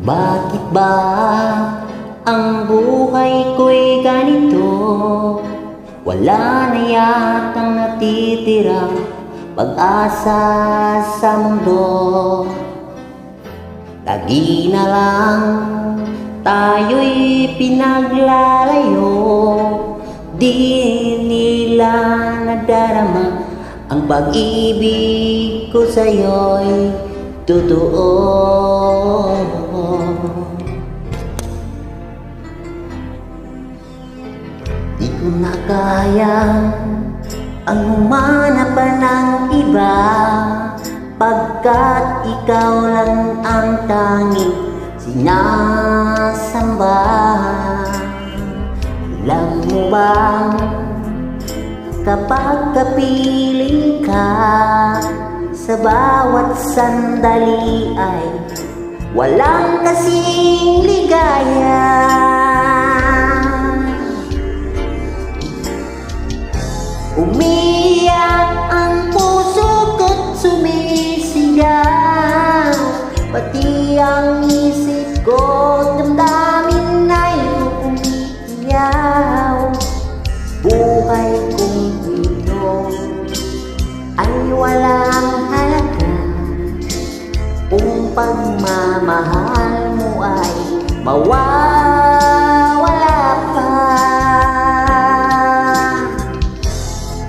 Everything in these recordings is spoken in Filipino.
Bakit ba ang buhay ko'y ganito? Wala na yatang natitirang pag-asa sa mundo. Lagi na lang tayo'y pinaglalayo. Di nila nadarama ang pag-ibig ko sa'yo'y totoo. Di ko na kaya ang humanap pa ng iba, pagkat ikaw lang ang tanging sinasamba. Alam mo ba, kapag kapiling ka, sa bawat sandali ay walang kasing ligaya. Umiiyak ang puso ko't sumisigaw, pati ang isip ko, damdamin ay umiiyaw. Buhay kong ito ay walang halaga kung pagmamahal mo ay mawawala pa.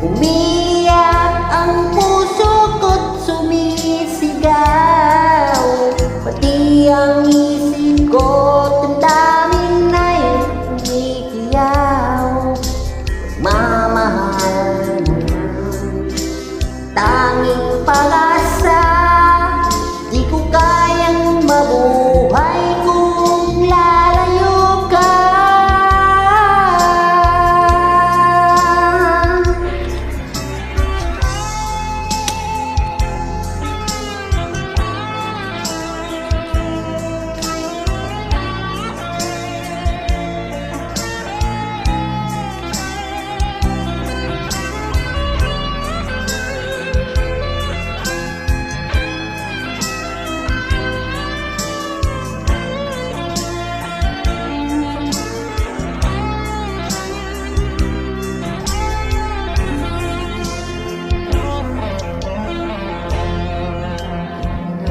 Umiiyak ang puso ko't sumisigaw, pati ang isip ko't damdamin ay umiiyaw. Pagmamahal mo, tanging pag-asa, di ko kayang mabuhay kung lalayo ka.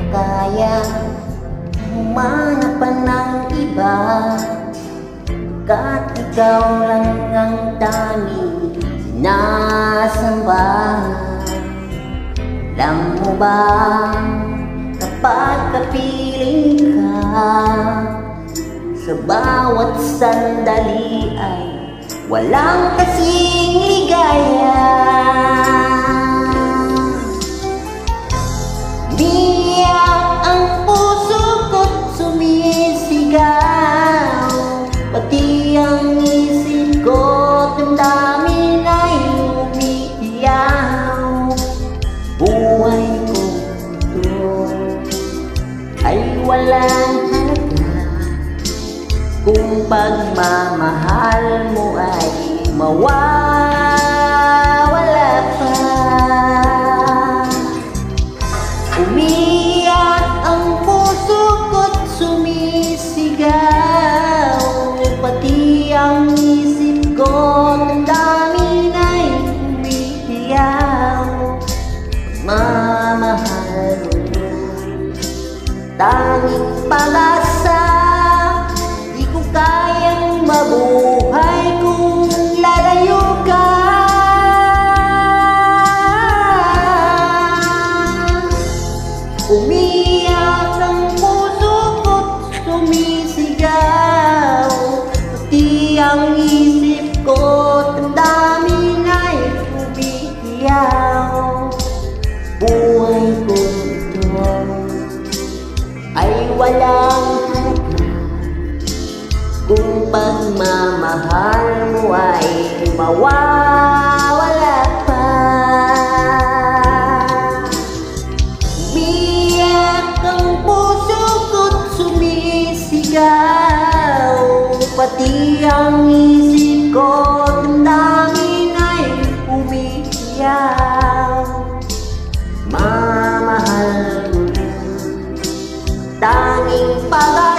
Kaya humanap pa ng iba, kat ikaw lang ang tanging sinasamba. Alam mo ba, kapag kapiling ka, sa bawat sandali ay walang kasing ligaya. Ang puso ko't sumisigaw, pati ang isip ko't damdamin ay umiiyaw. Buhay ko ito ay walang halaga kung pagmamahal mo ay mawawala pa. Umiiyak ang puso ko't sumisigaw, pati ang isip ko't damdamin ay umiiyaw. Pagmamahal mo, tanging pag-asa, di ko kayang mabuhay kung lalayo ka. Umiiyak ang puso ko't sumisigaw, pati ang isip ko't damdamin ay umiiyaw. Buhay ko ito ay walang halaga kung pagmamahal mo ay mawawala pa. Pati ang isip ko, damdamin ay umiiyaw. Mamahal mo, tanging pag